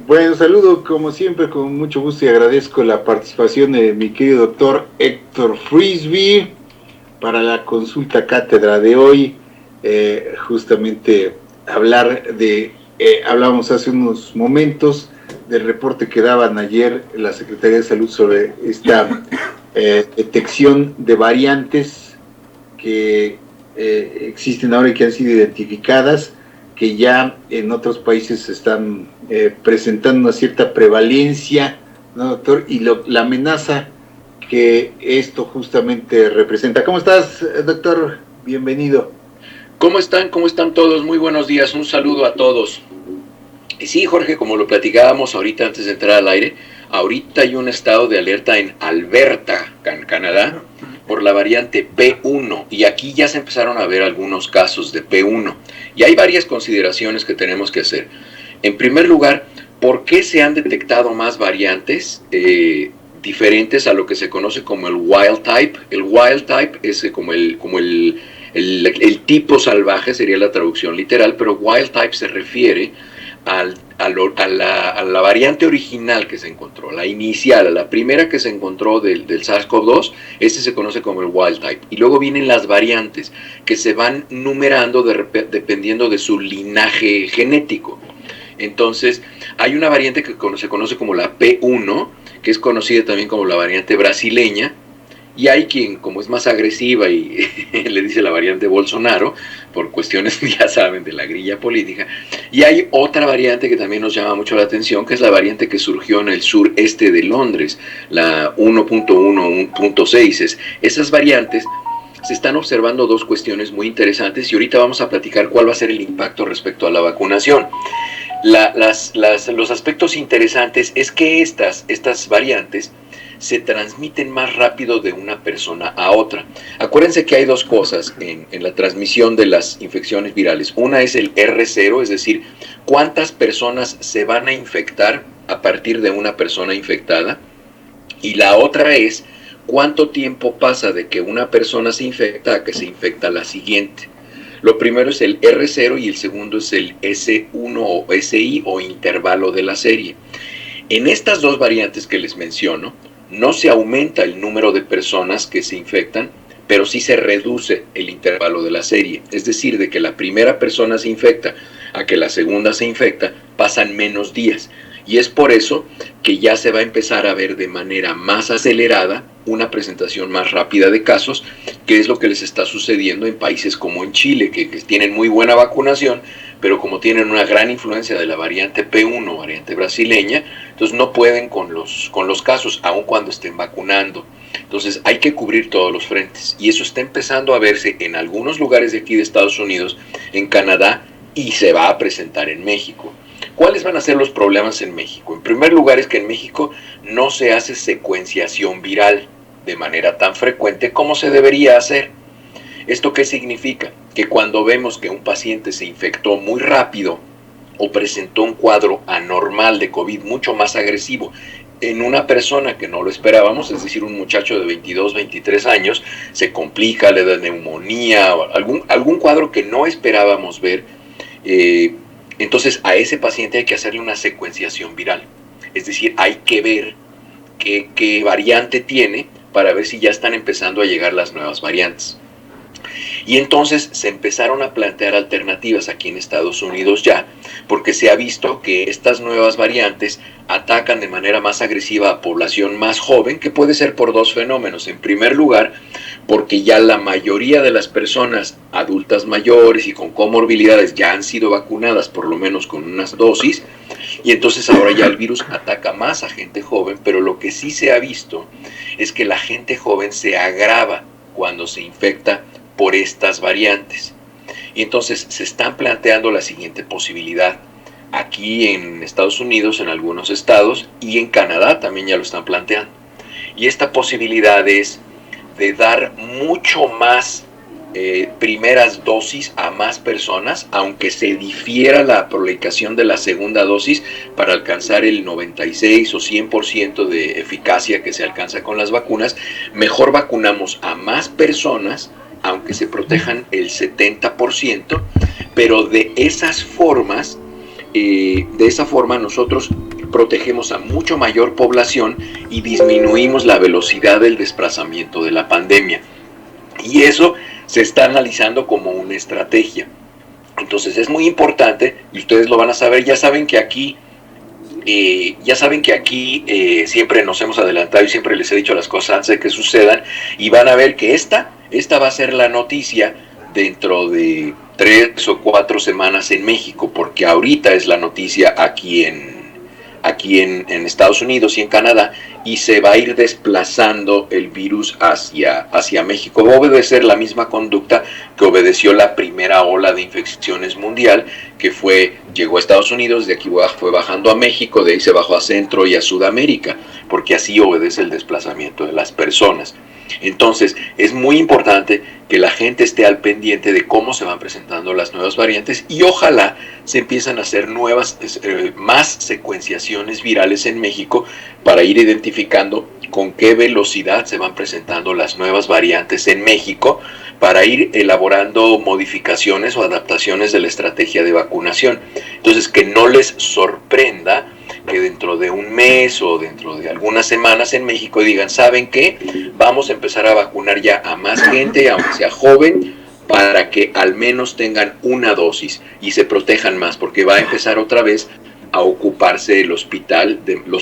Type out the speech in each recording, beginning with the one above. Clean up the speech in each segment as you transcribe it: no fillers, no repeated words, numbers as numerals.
Bueno, saludo como siempre con mucho gusto y agradezco la participación de mi querido doctor Héctor Frisby para la consulta cátedra de hoy. Justamente hablábamos hace unos momentos del reporte que daban ayer la Secretaría de Salud sobre esta detección de variantes que existen ahora y que han sido identificadas, que ya en otros países se están presentando una cierta prevalencia, ¿no, doctor? Y la amenaza que esto justamente representa. ¿Cómo estás, doctor? Bienvenido. ¿Cómo están? ¿Cómo están todos? Muy buenos días, un saludo a todos. Y sí, Jorge, como lo platicábamos ahorita antes de entrar al aire, ahorita hay un estado de alerta en Alberta, en Canadá, por la variante P1, y aquí ya se empezaron a ver algunos casos de P1. Y hay varias consideraciones que tenemos que hacer. En primer lugar, ¿por qué se han detectado más variantes diferentes a lo que se conoce como el wild type? El wild type es como el tipo salvaje, sería la traducción literal, pero wild type se refiere a la variante original que se encontró, la inicial, la primera que se encontró del SARS-CoV-2, ese se conoce como el wild type. Y luego vienen las variantes que se van numerando dependiendo de su linaje genético. Entonces, hay una variante que se conoce como la P1, que es conocida también como la variante brasileña, y hay quien, como es más agresiva y le dice la variante Bolsonaro, por cuestiones, ya saben, de la grilla política. Y hay otra variante que también nos llama mucho la atención, que es la variante que surgió en el sureste de Londres, la 1.1.6. Esas variantes se están observando dos cuestiones muy interesantes y ahorita vamos a platicar cuál va a ser el impacto respecto a la vacunación. Los aspectos interesantes es que estas variantes se transmiten más rápido de una persona a otra. Acuérdense que hay dos cosas en la transmisión de las infecciones virales. Una es el R0, es decir, cuántas personas se van a infectar a partir de una persona infectada. Y la otra es cuánto tiempo pasa de que una persona se infecta a que se infecta la siguiente. Lo primero es el R0 y el segundo es el S1 o SI o intervalo de la serie. En estas dos variantes que les menciono, no se aumenta el número de personas que se infectan, pero sí se reduce el intervalo de la serie. Es decir, de que la primera persona se infecta a que la segunda se infecta, pasan menos días. Y es por eso que ya se va a empezar a ver de manera más acelerada una presentación más rápida de casos, que es lo que les está sucediendo en países como en Chile, que tienen muy buena vacunación, pero como tienen una gran influencia de la variante P1, variante brasileña, entonces no pueden con los casos, aun cuando estén vacunando. Entonces hay que cubrir todos los frentes. Y eso está empezando a verse en algunos lugares de aquí de Estados Unidos, en Canadá, y se va a presentar en México. ¿Cuáles van a ser los problemas en México? En primer lugar es que en México no se hace secuenciación viral de manera tan frecuente como se debería hacer. ¿Esto qué significa? Que cuando vemos que un paciente se infectó muy rápido o presentó un cuadro anormal de COVID mucho más agresivo en una persona que no lo esperábamos, es decir, un muchacho de 22, 23 años, se complica, le da neumonía, algún cuadro que no esperábamos ver, entonces a ese paciente hay que hacerle una secuenciación viral. Es decir, hay que ver qué variante tiene para ver si ya están empezando a llegar las nuevas variantes. Y entonces se empezaron a plantear alternativas aquí en Estados Unidos ya, porque se ha visto que estas nuevas variantes atacan de manera más agresiva a población más joven, que puede ser por dos fenómenos. En primer lugar, porque ya la mayoría de las personas adultas mayores y con comorbilidades ya han sido vacunadas por lo menos con unas dosis, y entonces ahora ya el virus ataca más a gente joven, pero lo que sí se ha visto es que la gente joven se agrava cuando se infecta por estas variantes. Y entonces se están planteando la siguiente posibilidad. Aquí en Estados Unidos, en algunos estados, y en Canadá también ya lo están planteando. Y esta posibilidad es de dar mucho más primeras dosis a más personas, aunque se difiera la aplicación de la segunda dosis para alcanzar el 96 o 100% de eficacia que se alcanza con las vacunas. Mejor vacunamos a más personas, aunque se protejan el 70%, pero de esas formas de esa forma nosotros protegemos a mucho mayor población y disminuimos la velocidad del desplazamiento de la pandemia. Y eso se está analizando como una estrategia. Entonces es muy importante, y ustedes lo van a saber, ya saben que aquí siempre nos hemos adelantado y siempre les he dicho las cosas antes de que sucedan, y van a ver que esta va a ser la noticia dentro de 3 o 4 semanas en México, porque ahorita es la noticia aquí en Estados Unidos y en Canadá, y se va a ir desplazando el virus hacia México. Va a obedecer la misma conducta que obedeció la primera ola de infecciones mundial, que llegó a Estados Unidos, de aquí fue bajando a México, de ahí se bajó a Centro y a Sudamérica, porque así obedece el desplazamiento de las personas. Entonces es muy importante que la gente esté al pendiente de cómo se van presentando las nuevas variantes, y ojalá se empiezan a hacer más secuenciaciones virales en México para ir identificando con qué velocidad se van presentando las nuevas variantes en México, para ir elaborando modificaciones o adaptaciones de la estrategia de vacunación. Entonces, que no les sorprenda que dentro de un mes o dentro de algunas semanas en México digan, ¿saben qué? Vamos a empezar a vacunar ya a más gente, aunque sea joven, para que al menos tengan una dosis y se protejan más, porque va a empezar otra vez a ocuparse los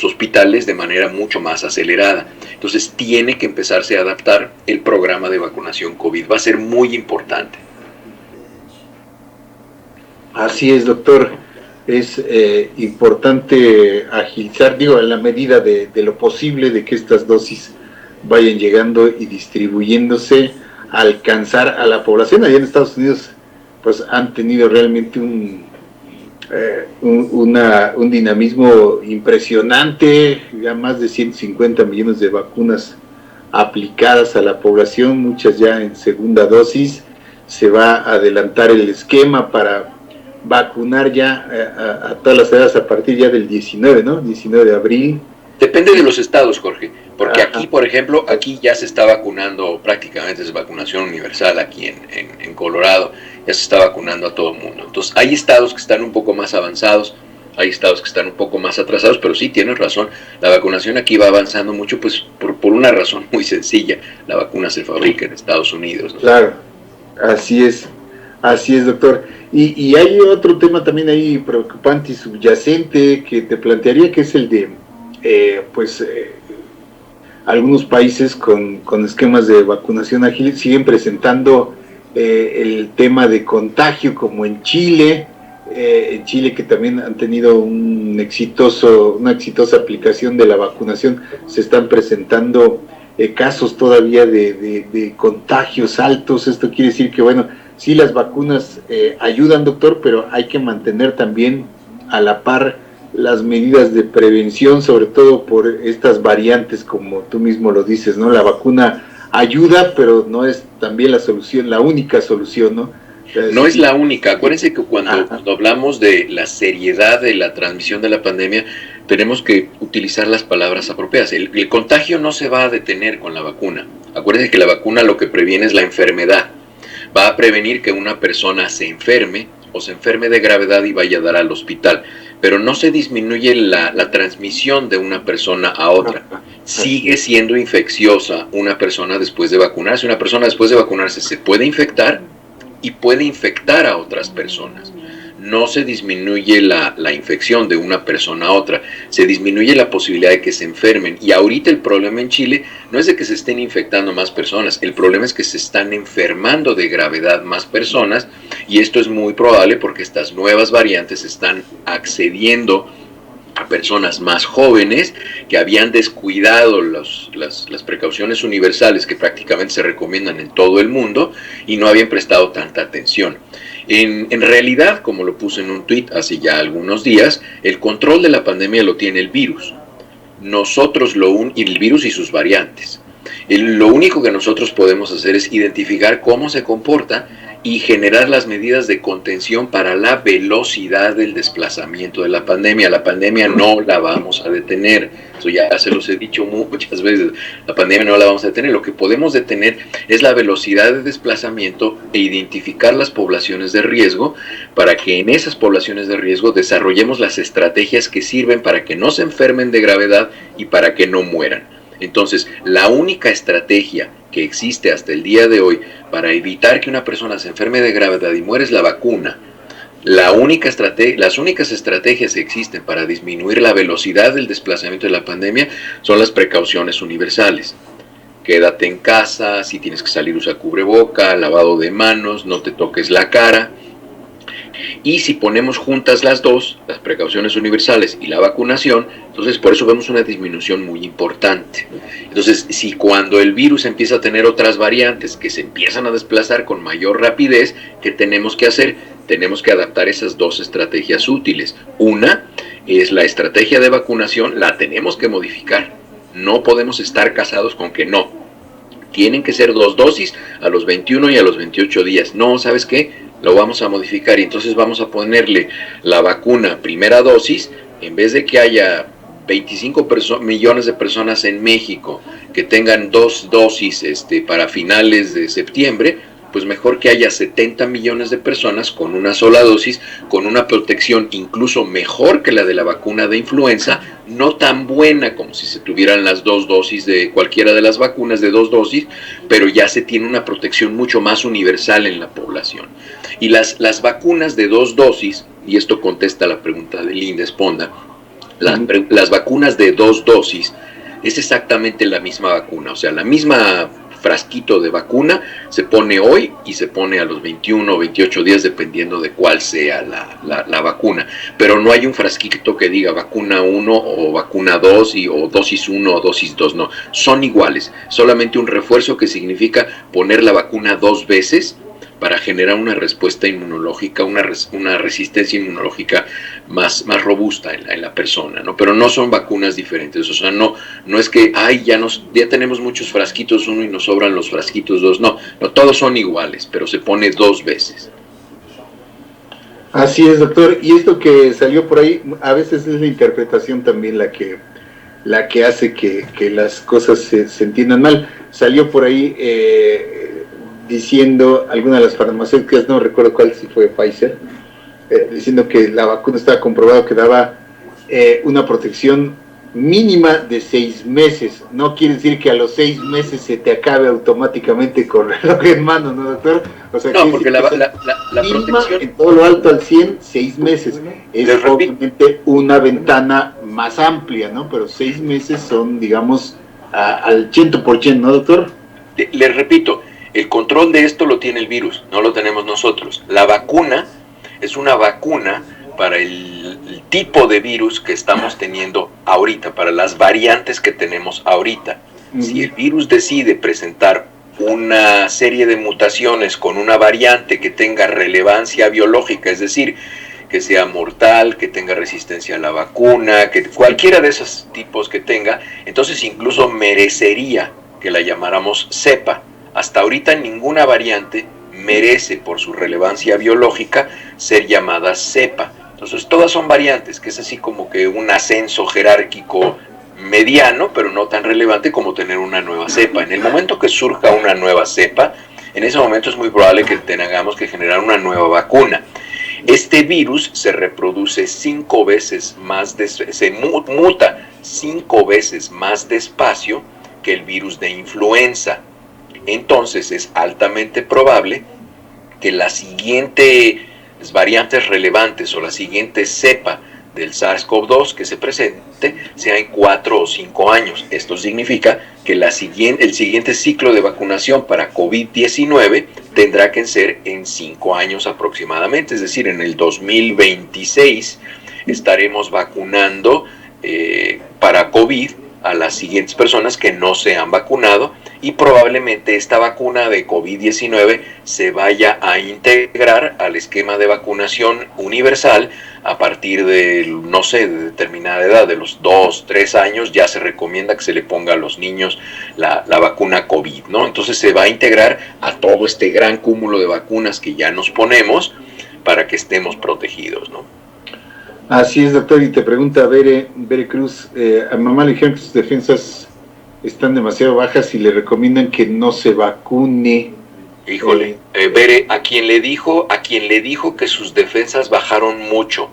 hospitales de manera mucho más acelerada. Entonces tiene que empezarse a adaptar el programa de vacunación COVID. Va a ser muy importante. Así es, doctor. Es importante agilizar, en la medida de lo posible, de que estas dosis vayan llegando y distribuyéndose, alcanzar a la población. Allá en Estados Unidos pues han tenido realmente un dinamismo impresionante, ya más de 150 millones de vacunas aplicadas a la población, muchas ya en segunda dosis. Se va a adelantar el esquema para vacunar ya a todas las edades a partir ya del 19 de abril. Depende de los estados, Jorge, porque aquí, por ejemplo, aquí ya se está vacunando, prácticamente es vacunación universal aquí en Colorado, ya se está vacunando a todo el mundo. Entonces, hay estados que están un poco más avanzados, hay estados que están un poco más atrasados, pero sí, tienes razón, la vacunación aquí va avanzando mucho, pues por una razón muy sencilla, la vacuna se fabrica en Estados Unidos, ¿no? Claro, así es, doctor. Y hay otro tema también ahí preocupante y subyacente que te plantearía, que es el de algunos países con esquemas de vacunación ágil siguen presentando el tema de contagio, como en Chile, que también han tenido una exitosa aplicación de la vacunación. Se están presentando casos todavía de contagios altos. Esto quiere decir que, sí, las vacunas ayudan, doctor, pero hay que mantener también a la par las medidas de prevención, sobre todo por estas variantes, como tú mismo lo dices, ¿no? La vacuna ayuda, pero no es también la única solución, ¿no? No es la única. Acuérdense que cuando hablamos de la seriedad de la transmisión de la pandemia, tenemos que utilizar las palabras apropiadas. El contagio no se va a detener con la vacuna. Acuérdense que la vacuna lo que previene es la enfermedad. Va a prevenir que una persona se enferme o se enferme de gravedad y vaya a dar al hospital, pero no se disminuye la transmisión de una persona a otra. Sigue siendo infecciosa una persona después de vacunarse. Una persona después de vacunarse se puede infectar y puede infectar a otras personas. No se disminuye la infección de una persona a otra, se disminuye la posibilidad de que se enfermen. Y ahorita el problema en Chile no es de que se estén infectando más personas, el problema es que se están enfermando de gravedad más personas, y esto es muy probable porque estas nuevas variantes están accediendo a personas más jóvenes que habían descuidado las precauciones universales que prácticamente se recomiendan en todo el mundo y no habían prestado tanta atención. En realidad, como lo puse en un tuit hace ya algunos días, el control de la pandemia lo tiene el virus. El virus y sus variantes. Lo único que nosotros podemos hacer es identificar cómo se comporta y generar las medidas de contención para la velocidad del desplazamiento de la pandemia. La pandemia no la vamos a detener, eso ya se los he dicho muchas veces, la pandemia no la vamos a detener. Lo que podemos detener es la velocidad de desplazamiento e identificar las poblaciones de riesgo para que en esas poblaciones de riesgo desarrollemos las estrategias que sirven para que no se enfermen de gravedad y para que no mueran. Entonces, la única estrategia que existe hasta el día de hoy para evitar que una persona se enferme de gravedad y muera es la vacuna. Las únicas estrategias que existen para disminuir la velocidad del desplazamiento de la pandemia son las precauciones universales. Quédate en casa, si tienes que salir usa cubreboca, lavado de manos, no te toques la cara. Y si ponemos juntas las dos, las precauciones universales y la vacunación, entonces por eso vemos una disminución muy importante. Entonces, si cuando el virus empieza a tener otras variantes que se empiezan a desplazar con mayor rapidez, ¿qué tenemos que hacer? Tenemos que adaptar esas dos estrategias útiles. Una es la estrategia de vacunación, la tenemos que modificar. No podemos estar casados con que no. Tienen que ser 2 dosis a los 21 y a los 28 días. No, ¿sabes qué? Lo vamos a modificar y entonces vamos a ponerle la vacuna primera dosis, en vez de que haya 25 millones de personas en México que tengan 2 dosis para finales de septiembre, pues mejor que haya 70 millones de personas con una sola dosis, con una protección incluso mejor que la de la vacuna de influenza, no tan buena como si se tuvieran las 2 dosis de cualquiera de las vacunas de 2 dosis, pero ya se tiene una protección mucho más universal en la población. Y las vacunas de 2 dosis, y esto contesta la pregunta de Linda Esponda, las vacunas de 2 dosis es exactamente la misma vacuna, o sea, la misma frasquito de vacuna se pone hoy y se pone a los 21 o 28 días dependiendo de cuál sea la vacuna, pero no hay un frasquito que diga vacuna 1 o vacuna 2 o dosis 1 o dosis 2, no, son iguales, solamente un refuerzo que significa poner la vacuna 2 veces para generar una respuesta inmunológica, una resistencia inmunológica más robusta en la persona, ¿no? Pero no son vacunas diferentes, o sea, no es que, ya tenemos muchos frasquitos 1 y nos sobran los frasquitos 2, no, todos son iguales, pero se pone 2 veces. Así es, doctor, y esto que salió por ahí, a veces es la interpretación también la que hace que las cosas se entiendan mal. Salió por ahí diciendo alguna de las farmacéuticas, no recuerdo cuál, si fue Pfizer, diciendo que la vacuna estaba comprobado que daba una protección mínima de 6 meses. No quiere decir que a los 6 meses se te acabe automáticamente con reloj en mano, ¿no, doctor? O sea, no, porque la protección en todo lo alto al 100, 6 meses. Es obviamente una ventana más amplia, ¿no? Pero 6 meses son, digamos, al 100%, ¿no, doctor? Les repito, el control de esto lo tiene el virus, no lo tenemos nosotros. La vacuna es una vacuna para el tipo de virus que estamos teniendo ahorita, para las variantes que tenemos ahorita. Si el virus decide presentar una serie de mutaciones con una variante que tenga relevancia biológica, es decir, que sea mortal, que tenga resistencia a la vacuna, que cualquiera de esos tipos que tenga, entonces incluso merecería que la llamáramos cepa. Hasta ahorita ninguna variante merece, por su relevancia biológica, ser llamada cepa. Entonces todas son variantes, que es así como que un ascenso jerárquico mediano, pero no tan relevante como tener una nueva cepa. En el momento que surja una nueva cepa, en ese momento es muy probable que tengamos que generar una nueva vacuna. Este virus se reproduce 5 veces más, se muta 5 veces más despacio que el virus de influenza. Entonces es altamente probable que la siguiente variantes relevantes o la siguiente cepa del SARS-CoV-2 que se presente sea en 4 o 5 años. Esto significa que el siguiente ciclo de vacunación para COVID-19 tendrá que ser en 5 años aproximadamente, es decir, en el 2026 estaremos vacunando para COVID a las siguientes personas que no se han vacunado, y probablemente esta vacuna de COVID-19 se vaya a integrar al esquema de vacunación universal a partir de, no sé, de determinada edad, de los 2, 3 años, ya se recomienda que se le ponga a los niños la vacuna COVID, ¿no? Entonces se va a integrar a todo este gran cúmulo de vacunas que ya nos ponemos para que estemos protegidos, ¿no? Así es, doctor, y te pregunta Bere Cruz, a mamá le dijeron que sus defensas están demasiado bajas y le recomiendan que no se vacune. Híjole, Bere, a quien le dijo que sus defensas bajaron mucho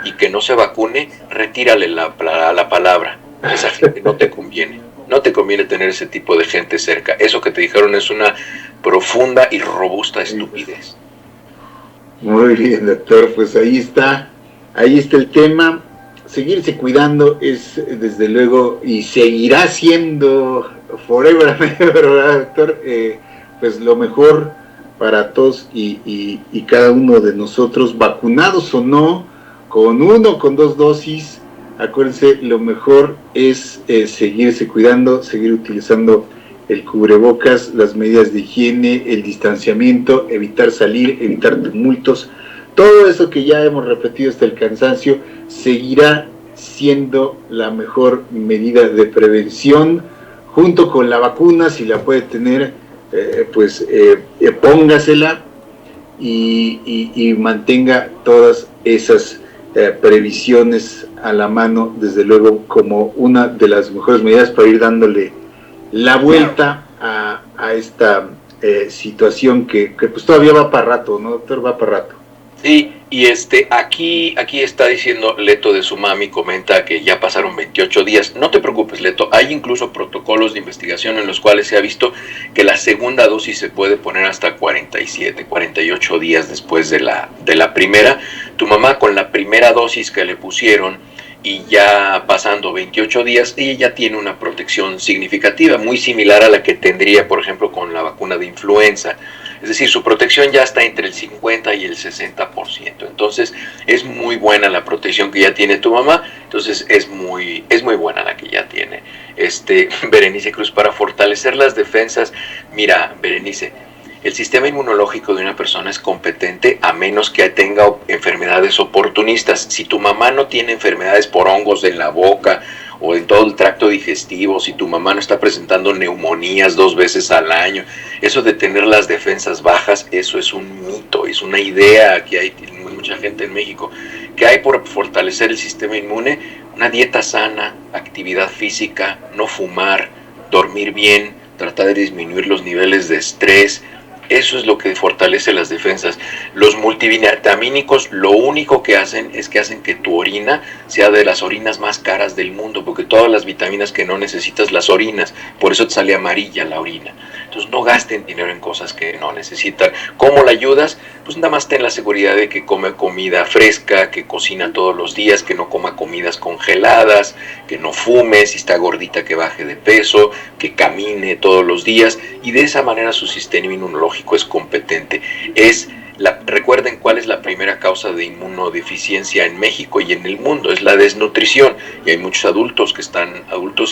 y que no se vacune, retírale la palabra. Esa gente no te conviene. No te conviene tener ese tipo de gente cerca. Eso que te dijeron es una profunda y robusta estupidez. Muy bien, doctor, pues ahí está el tema. Seguirse cuidando es, desde luego, y seguirá siendo forever, ¿verdad, doctor? Pues lo mejor para todos y cada uno de nosotros, vacunados o no, con 1, con 2 dosis, acuérdense, lo mejor es seguirse cuidando, seguir utilizando el cubrebocas, las medidas de higiene, el distanciamiento, evitar salir, evitar tumultos. Todo eso que ya hemos repetido hasta el cansancio seguirá siendo la mejor medida de prevención, junto con la vacuna, si la puede tener, póngasela y mantenga todas esas previsiones a la mano, desde luego, como una de las mejores medidas para ir dándole la vuelta a esta situación que pues todavía va para rato, ¿no, doctor? Va para rato. Sí, y aquí está diciendo Leto de su mami, comenta que ya pasaron 28 días. No te preocupes, Leto, hay incluso protocolos de investigación en los cuales se ha visto que la segunda dosis se puede poner hasta 47, 48 días después de la primera. Tu mamá, con la primera dosis que le pusieron y ya pasando 28 días, ella ya tiene una protección significativa, muy similar a la que tendría, por ejemplo, con la vacuna de influenza. Es decir, su protección ya está entre el 50 y el 60%. Entonces, es muy buena la protección que ya tiene tu mamá. Entonces, es muy buena la que ya tiene. Berenice Cruz, para fortalecer las defensas. Mira, Berenice, el sistema inmunológico de una persona es competente a menos que tenga enfermedades oportunistas. Si tu mamá no tiene enfermedades por hongos en la boca o en todo el tracto digestivo, si tu mamá no está presentando neumonías 2 veces al año, eso de tener las defensas bajas, eso es un mito, es una idea que hay mucha gente en México, que hay por fortalecer el sistema inmune, una dieta sana, actividad física, no fumar, dormir bien, tratar de disminuir los niveles de estrés. Eso es lo que fortalece las defensas. Los multivitamínicos lo único que hacen es que hacen que tu orina sea de las orinas más caras del mundo, porque todas las vitaminas que no necesitas las orinas, por eso te sale amarilla la orina. Entonces no gasten dinero en cosas que no necesitan. ¿Cómo la ayudas? Pues nada más ten la seguridad de que come comida fresca, que cocina todos los días, que no coma comidas congeladas, que no fume, si está gordita que baje de peso, que camine todos los días, y de esa manera su sistema inmunológico es competente. Recuerden cuál es la primera causa de inmunodeficiencia en México y en el mundo, es la desnutrición, y hay muchos adultos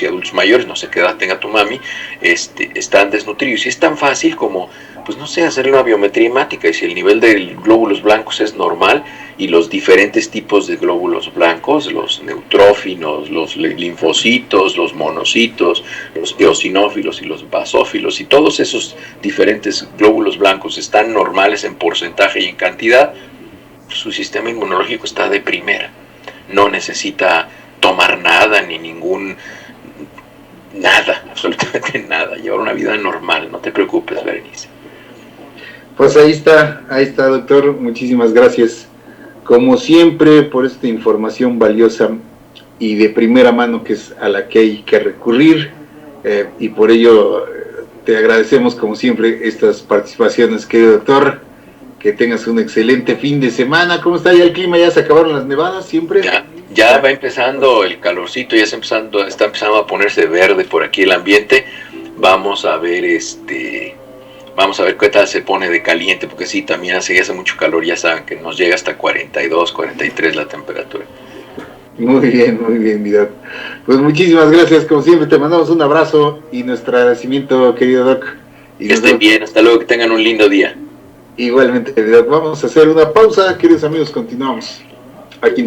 y adultos mayores, no sé qué edad tenga tu mami, están desnutridos, y es tan fácil como, pues no sé, hacerle una biometría hemática, y si el nivel de glóbulos blancos es normal, y los diferentes tipos de glóbulos blancos, los neutrófilos, los linfocitos, los monocitos, los eosinófilos y los basófilos, y todos esos diferentes glóbulos blancos están normales en porcentaje y en cantidad, su sistema inmunológico está de primera. No necesita tomar nada, ni nada, absolutamente nada, llevar una vida normal, no te preocupes, Berenice. Pues ahí está, doctor, muchísimas gracias, como siempre, por esta información valiosa y de primera mano, que es a la que hay que recurrir, y por ello te agradecemos como siempre estas participaciones, querido doctor. Que tengas un excelente fin de semana. ¿Cómo está ya el clima? ¿Ya se acabaron las nevadas siempre? Ya va empezando el calorcito, ya está empezando a ponerse verde por aquí el ambiente. Vamos a ver qué tal se pone de caliente, porque sí, también hace mucho calor, ya saben que nos llega hasta 42, 43 la temperatura. Muy bien, mi doc. Pues muchísimas gracias, como siempre, te mandamos un abrazo y nuestro agradecimiento, querido doc. Que estén bien, hasta luego, que tengan un lindo día. Igualmente, doc. Vamos a hacer una pausa, queridos amigos, continuamos. a quien